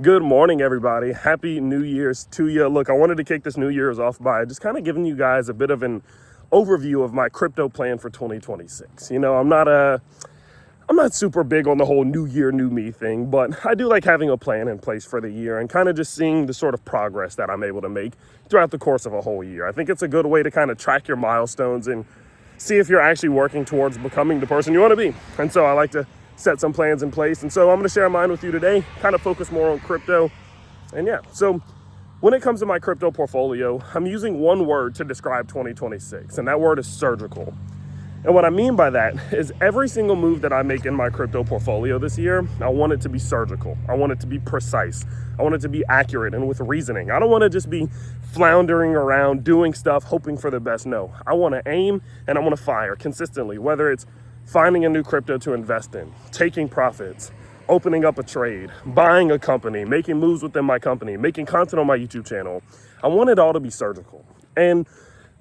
Good morning, everybody. Happy New Year's to you. Look, I wanted to kick this New Year's off by just kind of giving you guys a bit of an overview of my crypto plan for 2026. I'm not super big on the whole new year, new me thing, but I do like having a plan in place for the year and kind of just seeing the sort of progress that I'm able to make throughout the course of a whole year. I think it's a good way to kind of track your milestones and see if you're actually working towards becoming the person you want to be. And so I like to set some plans in place. And so I'm going to share mine with you today, kind of focus more on crypto. And so when it comes to my crypto portfolio, I'm using one word to describe 2026, and that word is surgical. And what I mean by that is every single move that I make in my crypto portfolio this year, I want it to be surgical. I want it to be precise. I want it to be accurate and with reasoning. I don't want to just be floundering around doing stuff, hoping for the best. No, I want to aim and I want to fire consistently, whether it's finding a new crypto to invest in, taking profits, opening up a trade, buying a company, making moves within my company, making content on my YouTube channel. I want it all to be surgical. And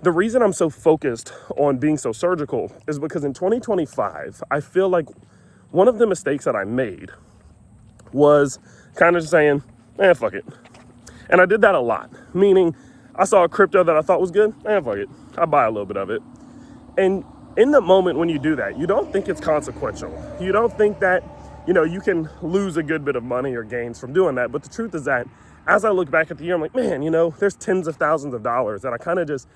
the reason I'm so focused on being so surgical is because in 2025, I feel like one of the mistakes that I made was kind of just saying, fuck it. And I did that a lot, meaning I saw a crypto that I thought was good, fuck it. I'll buy a little bit of it. And in the moment when you do that, you don't think it's consequential. You don't think that, you can lose a good bit of money or gains from doing that. But the truth is that as I look back at the year, I'm like, man, there's tens of thousands of dollars that I kind of just,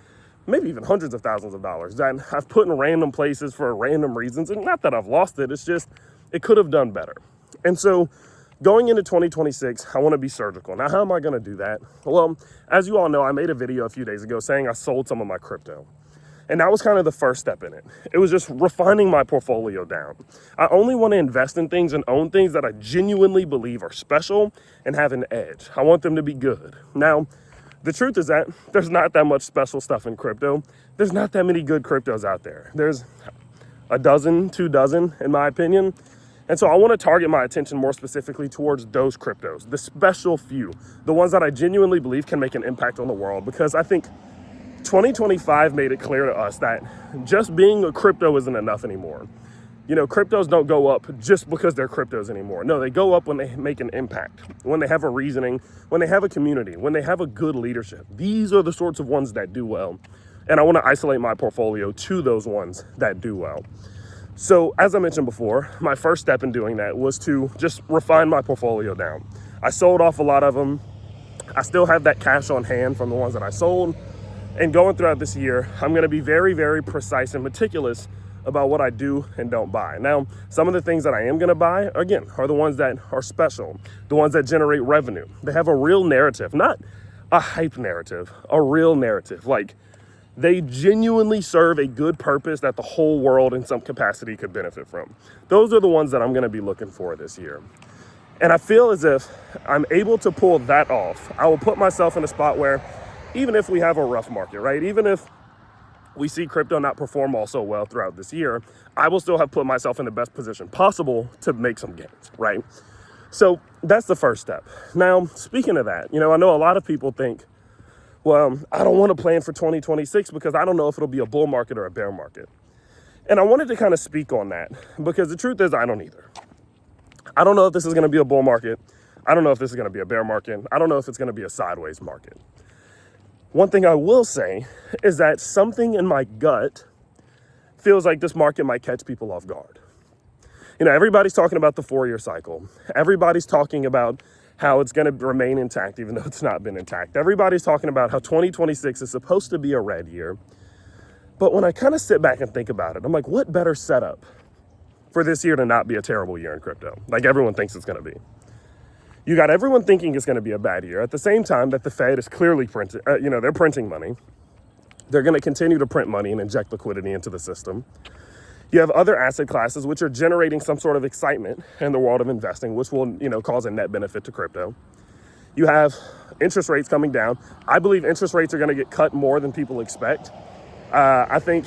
maybe even hundreds of thousands of dollars that I've put in random places for random reasons. And not that I've lost it, it's just, it could have done better. And so going into 2026, I want to be surgical. Now, how am I going to do that? Well, as you all know, I made a video a few days ago saying I sold some of my crypto. And that was kind of the first step in it. It was just refining my portfolio down. I only want to invest in things and own things that I genuinely believe are special and have an edge. I want them to be good. Now, the truth is that there's not that much special stuff in crypto. There's not that many good cryptos out there. There's a dozen, 2 dozen, in my opinion. And so I want to target my attention more specifically towards those cryptos, the special few, the ones that I genuinely believe can make an impact on the world, because I think 2025 made it clear to us that just being a crypto isn't enough anymore. Cryptos don't go up just because they're cryptos anymore. No, they go up when they make an impact, when they have a reasoning, when they have a community, when they have a good leadership. These are the sorts of ones that do well. And I want to isolate my portfolio to those ones that do well. So as I mentioned before, my first step in doing that was to just refine my portfolio down. I sold off a lot of them. I still have that cash on hand from the ones that I sold. And going throughout this year, I'm going to be very, very precise and meticulous about what I do and don't buy. Now, some of the things that I am going to buy, again, are the ones that are special, the ones that generate revenue. They have a real narrative, not a hype narrative, a real narrative. Like, they genuinely serve a good purpose that the whole world in some capacity could benefit from. Those are the ones that I'm going to be looking for this year. And I feel as if I'm able to pull that off. I will put myself in a spot where even if we have a rough market, right? Even if we see crypto not perform all so well throughout this year, I will still have put myself in the best position possible to make some gains, right? So that's the first step. Now, speaking of that, I know a lot of people think, well, I don't want to plan for 2026 because I don't know if it'll be a bull market or a bear market. And I wanted to kind of speak on that because the truth is I don't either. I don't know if this is going to be a bull market. I don't know if this is going to be a bear market. I don't know if it's going to be a sideways market. One thing I will say is that something in my gut feels like this market might catch people off guard. Everybody's talking about the 4-year cycle. Everybody's talking about how it's going to remain intact, even though it's not been intact. Everybody's talking about how 2026 is supposed to be a red year. But when I kind of sit back and think about it, I'm like, what better setup for this year to not be a terrible year in crypto, like everyone thinks it's going to be? You got everyone thinking it's going to be a bad year at the same time that the Fed is clearly printing, they're printing money. They're going to continue to print money and inject liquidity into the system. You have other asset classes which are generating some sort of excitement in the world of investing, which will, cause a net benefit to crypto. You have interest rates coming down. I believe interest rates are going to get cut more than people expect. I think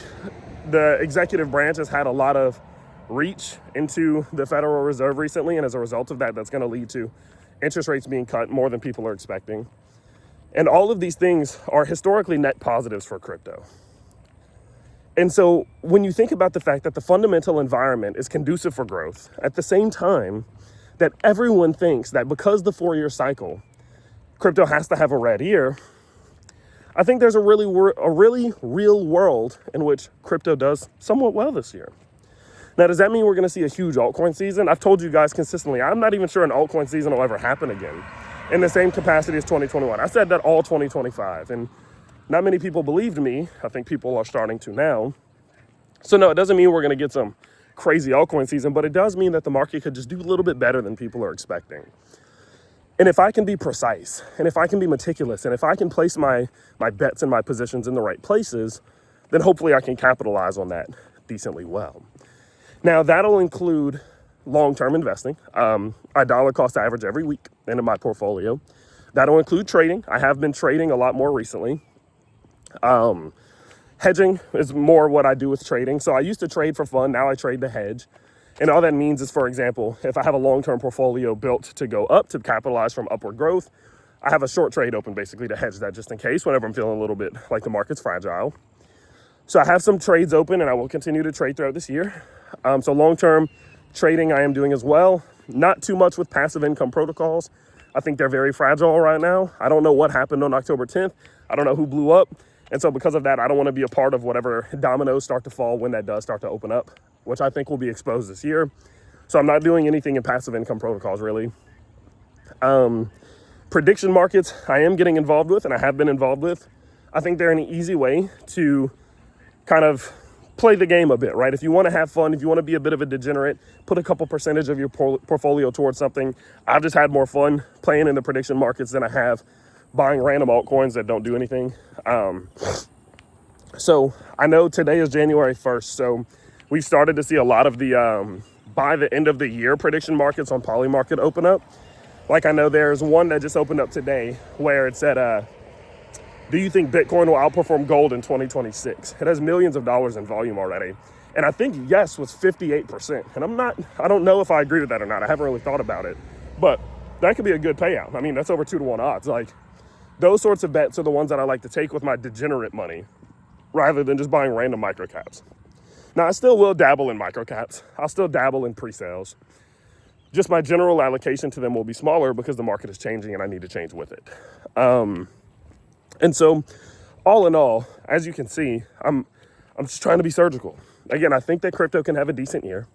the executive branch has had a lot of reach into the Federal Reserve recently, and as a result of that, that's going to lead to interest rates being cut more than people are expecting. And all of these things are historically net positives for crypto. And so when you think about the fact that the fundamental environment is conducive for growth, at the same time, that everyone thinks that because the 4-year cycle, crypto has to have a red year. I think there's a really real world in which crypto does somewhat well this year. Now, does that mean we're going to see a huge altcoin season? I've told you guys consistently, I'm not even sure an altcoin season will ever happen again in the same capacity as 2021. I said that all 2025, and not many people believed me. I think people are starting to now. So no, it doesn't mean we're going to get some crazy altcoin season, but it does mean that the market could just do a little bit better than people are expecting. And if I can be precise, and if I can be meticulous, and if I can place my bets and my positions in the right places, then hopefully I can capitalize on that decently well. Now, that'll include long-term investing. I dollar cost average every week into my portfolio. That'll include trading. I have been trading a lot more recently. Hedging is more what I do with trading. So I used to trade for fun. Now I trade to hedge. And all that means is, for example, if I have a long-term portfolio built to go up to capitalize from upward growth, I have a short trade open basically to hedge that just in case whenever I'm feeling a little bit like the market's fragile. So I have some trades open and I will continue to trade throughout this year. So long-term trading I am doing as well. Not too much with passive income protocols. I think they're very fragile right now. I don't know what happened on October 10th. I don't know who blew up. And so because of that, I don't want to be a part of whatever dominoes start to fall when that does start to open up, which I think will be exposed this year. So I'm not doing anything in passive income protocols, really. Prediction markets, I am getting involved with, and I have been involved with. I think they're an easy way to kind of play the game a bit, right? If you want to have fun, if you want to be a bit of a degenerate, put a couple percentage of your portfolio towards something. I've just had more fun playing in the prediction markets than I have buying random altcoins that don't do anything. So I know today is January 1st, so we've started to see a lot of the by the end of the year prediction markets on Polymarket open up. Like I know there's one that just opened up today where it said, do you think Bitcoin will outperform gold in 2026? It has millions of dollars in volume already. And I think yes was 58%. And I don't know if I agree with that or not. I haven't really thought about it, but that could be a good payout. I mean, that's over 2-to-1 odds. Like those sorts of bets are the ones that I like to take with my degenerate money rather than just buying random microcaps. Now, I still will dabble in microcaps. I'll still dabble in pre-sales. Just my general allocation to them will be smaller because the market is changing and I need to change with it. And so, all in all, as you can see, I'm just trying to be surgical. Again, I think that crypto can have a decent year.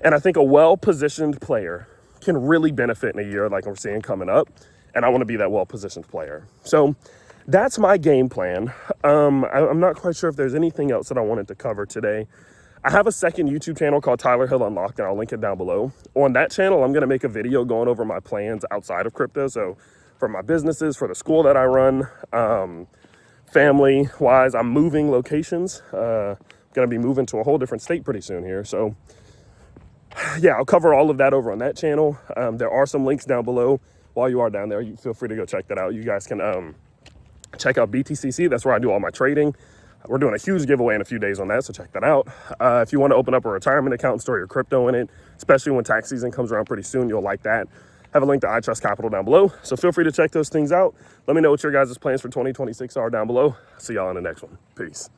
And I think a well-positioned player can really benefit in a year like we're seeing coming up. And I want to be that well-positioned player. So that's my game plan. I'm not quite sure if there's anything else that I wanted to cover today. I have a second YouTube channel called Tyler Hill Unlocked, and I'll link it down below. On that channel, I'm going to make a video going over my plans outside of crypto. So for my businesses, for the school that I run, family-wise, I'm moving locations. Going to be moving to a whole different state pretty soon here. So yeah, I'll cover all of that over on that channel. There are some links down below. While you are down there, you feel free to go check that out. You guys can check out BTCC. That's where I do all my trading. We're doing a huge giveaway in a few days on that, so check that out. If you want to open up a retirement account and store your crypto in it, especially when tax season comes around pretty soon, you'll like that. Have a link to iTrust Capital down below, so feel free to check those things out. Let me know what your guys' plans for 2026 are down below. See y'all in the next one. Peace.